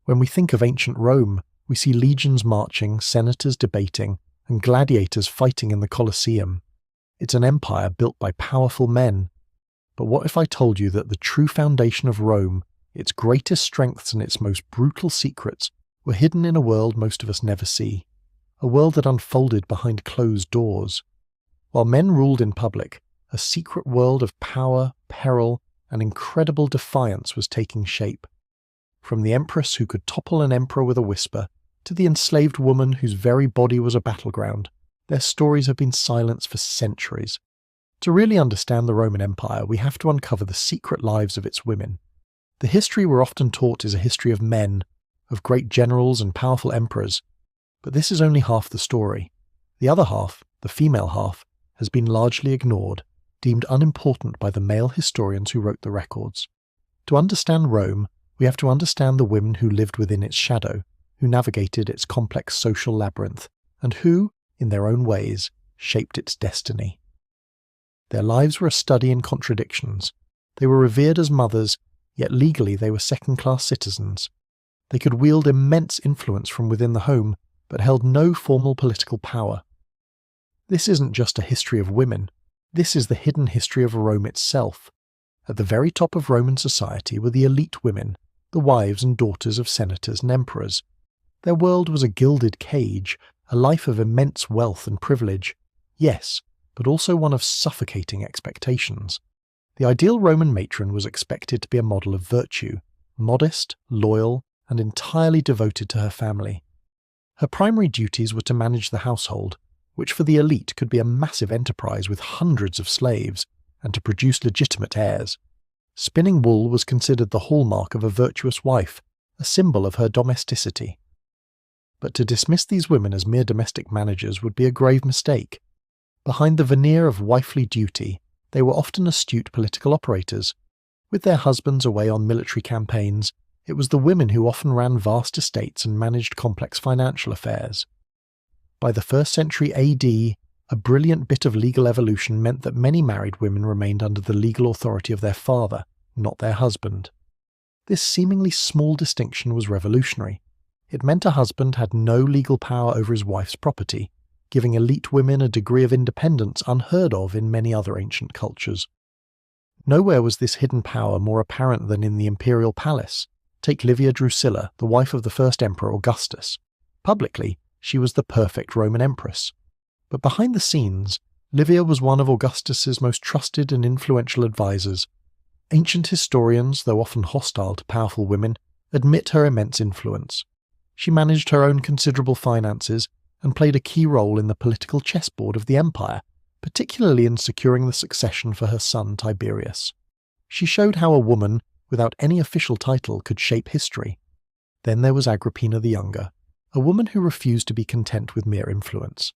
When we think of ancient Rome, we see legions marching, senators debating, and gladiators fighting in the Colosseum. It's an empire built by powerful men. But what if I told you that the true foundation of Rome, its greatest strengths and its most brutal secrets, were hidden in a world most of us never see, a world that unfolded behind closed doors? While men ruled in public, a secret world of power, peril, and incredible defiance was taking shape. From the empress who could topple an emperor with a whisper, to the enslaved woman whose very body was a battleground, their stories have been silenced for centuries. To really understand the Roman Empire, we have to uncover the secret lives of its women. The history we're often taught is a history of men, of great generals and powerful emperors. But this is only half the story. The other half, the female half, has been largely ignored, deemed unimportant by the male historians who wrote the records. To understand Rome, we have to understand the women who lived within its shadow, who navigated its complex social labyrinth, and who, in their own ways, shaped its destiny. Their lives were a study in contradictions. They were revered as mothers, yet legally they were second-class citizens. They could wield immense influence from within the home, but held no formal political power. This isn't just a history of women. This is the hidden history of Rome itself. At the very top of Roman society were the elite women, the wives and daughters of senators and emperors. Their world was a gilded cage, a life of immense wealth and privilege. Yes, but also one of suffocating expectations. The ideal Roman matron was expected to be a model of virtue, modest, loyal, and entirely devoted to her family. Her primary duties were to manage the household, which for the elite could be a massive enterprise with hundreds of slaves, and to produce legitimate heirs. Spinning wool was considered the hallmark of a virtuous wife, a symbol of her domesticity. But to dismiss these women as mere domestic managers would be a grave mistake. Behind the veneer of wifely duty, they were often astute political operators. With their husbands away on military campaigns, it was the women who often ran vast estates and managed complex financial affairs. By the 1st century AD, a brilliant bit of legal evolution meant that many married women remained under the legal authority of their father, not their husband. This seemingly small distinction was revolutionary. It meant a husband had no legal power over his wife's property, giving elite women a degree of independence unheard of in many other ancient cultures. Nowhere was this hidden power more apparent than in the imperial palace. Take Livia Drusilla, the wife of the first emperor Augustus. Publicly, she was the perfect Roman empress. But behind the scenes, Livia was one of Augustus's most trusted and influential advisors. Ancient historians, though often hostile to powerful women, admit her immense influence. She managed her own considerable finances and played a key role in the political chessboard of the empire, particularly in securing the succession for her son Tiberius. She showed how a woman, without any official title, could shape history. Then there was Agrippina the Younger, a woman who refused to be content with mere influence.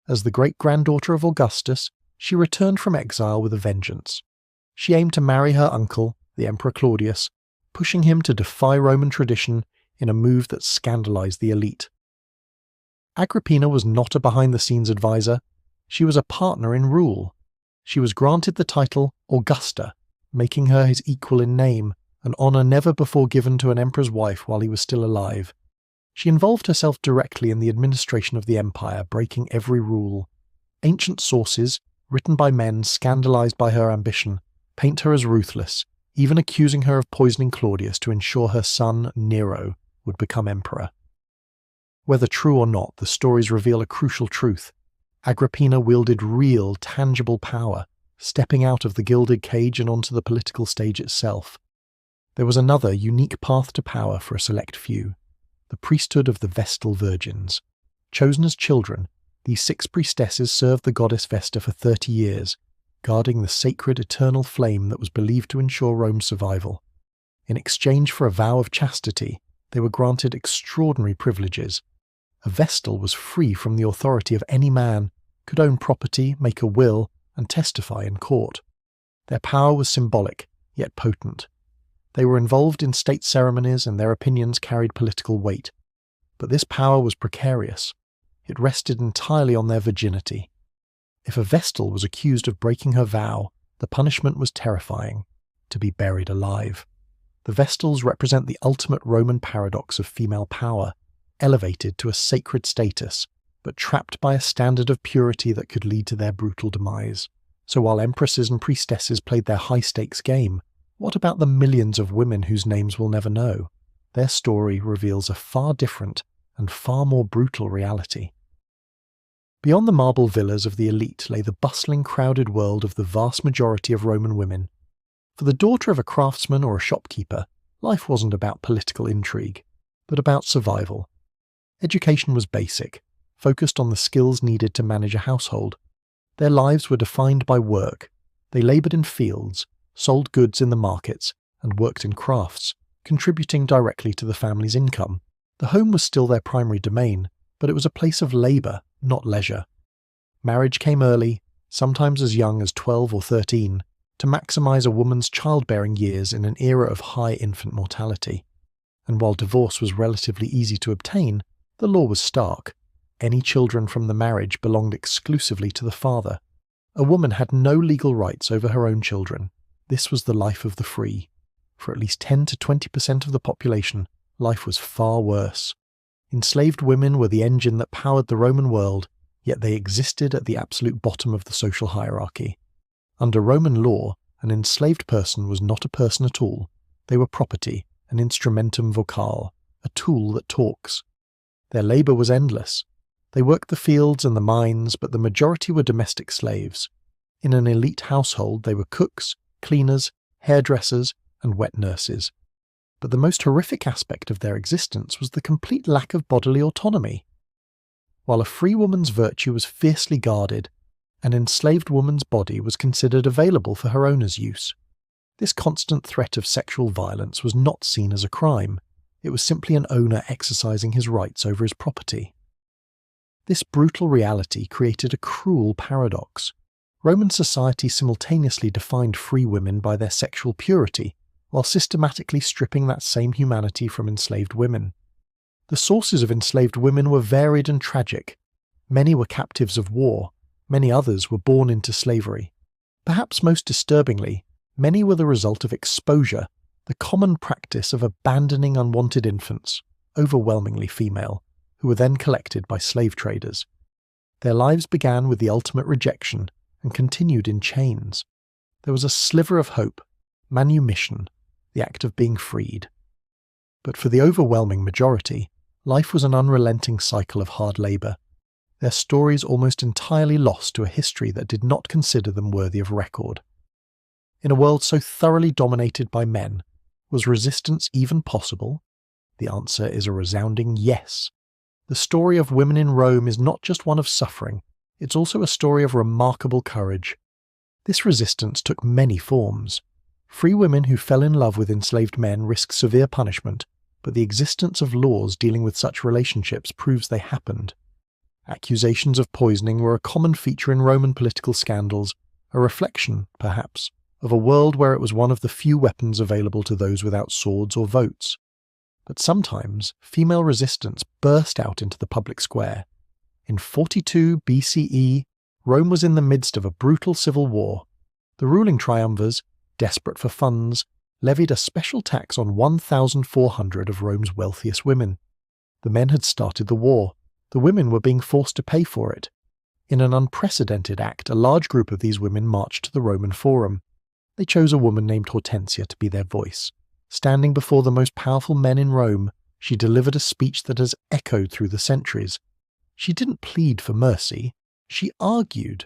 As the great-granddaughter of Augustus, she returned from exile with a vengeance. She aimed to marry her uncle, the Emperor Claudius, pushing him to defy Roman tradition in a move that scandalized the elite. Agrippina was not a behind-the-scenes advisor. She was a partner in rule. She was granted the title Augusta, making her his equal in name, an honor never before given to an emperor's wife while he was still alive. She involved herself directly in the administration of the empire, breaking every rule. Ancient sources, written by men scandalized by her ambition, paint her as ruthless, even accusing her of poisoning Claudius to ensure her son, Nero, would become emperor. Whether true or not, the stories reveal a crucial truth. Agrippina wielded real, tangible power, stepping out of the gilded cage and onto the political stage itself. There was another unique path to power for a select few, the priesthood of the Vestal Virgins. Chosen as children, these 6 priestesses served the goddess Vesta for 30 years, guarding the sacred eternal flame that was believed to ensure Rome's survival. In exchange for a vow of chastity, they were granted extraordinary privileges. A Vestal was free from the authority of any man, could own property, make a will, and testify in court. Their power was symbolic, yet potent. They were involved in state ceremonies and their opinions carried political weight. But this power was precarious. It rested entirely on their virginity. If a Vestal was accused of breaking her vow, the punishment was terrifying: to be buried alive. The Vestals represent the ultimate Roman paradox of female power, elevated to a sacred status, but trapped by a standard of purity that could lead to their brutal demise. So while empresses and priestesses played their high-stakes game, what about the millions of women whose names we'll never know? Their story reveals a far different and far more brutal reality. Beyond the marble villas of the elite lay the bustling, crowded world of the vast majority of Roman women. For the daughter of a craftsman or a shopkeeper, life wasn't about political intrigue, but about survival. Education was basic, focused on the skills needed to manage a household. Their lives were defined by work. They laboured in fields, sold goods in the markets, and worked in crafts, contributing directly to the family's income. The home was still their primary domain, but it was a place of labour, not leisure. Marriage came early, sometimes as young as 12 or 13, to maximise a woman's childbearing years in an era of high infant mortality. And while divorce was relatively easy to obtain, the law was stark. Any children from the marriage belonged exclusively to the father. A woman had no legal rights over her own children. This was the life of the free. For at least 10 to 20% of the population, life was far worse. Enslaved women were the engine that powered the Roman world, yet they existed at the absolute bottom of the social hierarchy. Under Roman law, an enslaved person was not a person at all. They were property, an instrumentum vocale, a tool that talks. Their labour was endless. They worked the fields and the mines, but the majority were domestic slaves. In an elite household, they were cooks, cleaners, hairdressers, and wet nurses. But the most horrific aspect of their existence was the complete lack of bodily autonomy. While a free woman's virtue was fiercely guarded, an enslaved woman's body was considered available for her owner's use. This constant threat of sexual violence was not seen as a crime. It was simply an owner exercising his rights over his property. This brutal reality created a cruel paradox. Roman society simultaneously defined free women by their sexual purity, while systematically stripping that same humanity from enslaved women. The sources of enslaved women were varied and tragic. Many were captives of war, many others were born into slavery. Perhaps most disturbingly, many were the result of exposure, the common practice of abandoning unwanted infants, overwhelmingly female, who were then collected by slave traders. Their lives began with the ultimate rejection and continued in chains. There was a sliver of hope, manumission, the act of being freed. But for the overwhelming majority, life was an unrelenting cycle of hard labour, their stories almost entirely lost to a history that did not consider them worthy of record. In a world so thoroughly dominated by men, was resistance even possible? The answer is a resounding yes. The story of women in Rome is not just one of suffering, it's also a story of remarkable courage. This resistance took many forms. Free women who fell in love with enslaved men risked severe punishment, but the existence of laws dealing with such relationships proves they happened. Accusations of poisoning were a common feature in Roman political scandals, a reflection, perhaps, of a world where it was one of the few weapons available to those without swords or votes. But sometimes, female resistance burst out into the public square. In 42 BCE, Rome was in the midst of a brutal civil war. The ruling triumvirs, desperate for funds, levied a special tax on 1,400 of Rome's wealthiest women. The men had started the war. The women were being forced to pay for it. In an unprecedented act, a large group of these women marched to the Roman Forum. They chose a woman named Hortensia to be their voice. Standing before the most powerful men in Rome, she delivered a speech that has echoed through the centuries. She didn't plead for mercy, she argued.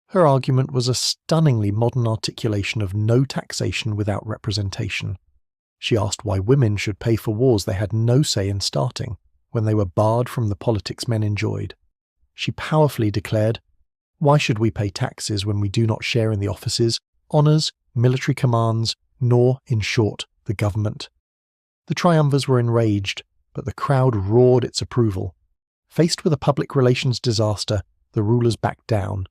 Her argument was a stunningly modern articulation of no taxation without representation. She asked why women should pay for wars they had no say in starting, when they were barred from the politics men enjoyed. She powerfully declared, "Why should we pay taxes when we do not share in the offices, honours, military commands, nor, in short, the government?" The triumvirs were enraged, but the crowd roared its approval. Faced with a public relations disaster, the rulers backed down.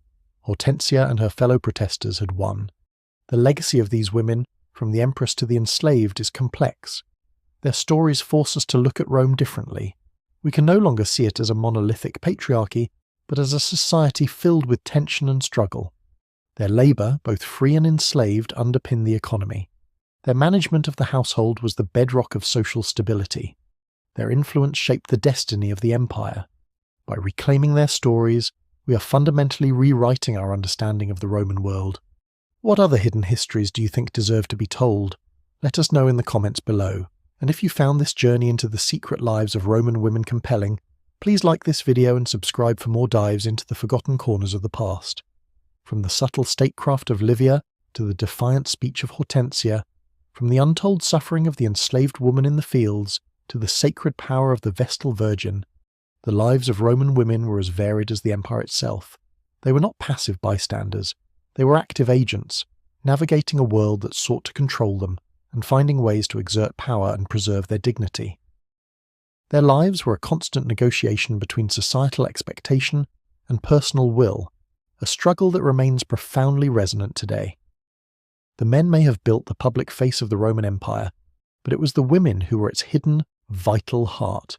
Hortensia and her fellow protesters had won. The legacy of these women, from the empress to the enslaved, is complex. Their stories force us to look at Rome differently. We can no longer see it as a monolithic patriarchy, but as a society filled with tension and struggle. Their labour, both free and enslaved, underpin the economy. Their management of the household was the bedrock of social stability. Their influence shaped the destiny of the empire. By reclaiming their stories, we are fundamentally rewriting our understanding of the Roman world. What other hidden histories do you think deserve to be told? Let us know in the comments below. And if you found this journey into the secret lives of Roman women compelling, please like this video and subscribe for more dives into the forgotten corners of the past. From the subtle statecraft of Livia to the defiant speech of Hortensia, from the untold suffering of the enslaved woman in the fields to the sacred power of the Vestal Virgin, the lives of Roman women were as varied as the empire itself. They were not passive bystanders. They were active agents, navigating a world that sought to control them and finding ways to exert power and preserve their dignity. Their lives were a constant negotiation between societal expectation and personal will, a struggle that remains profoundly resonant today. The men may have built the public face of the Roman Empire, but it was the women who were its hidden, vital heart.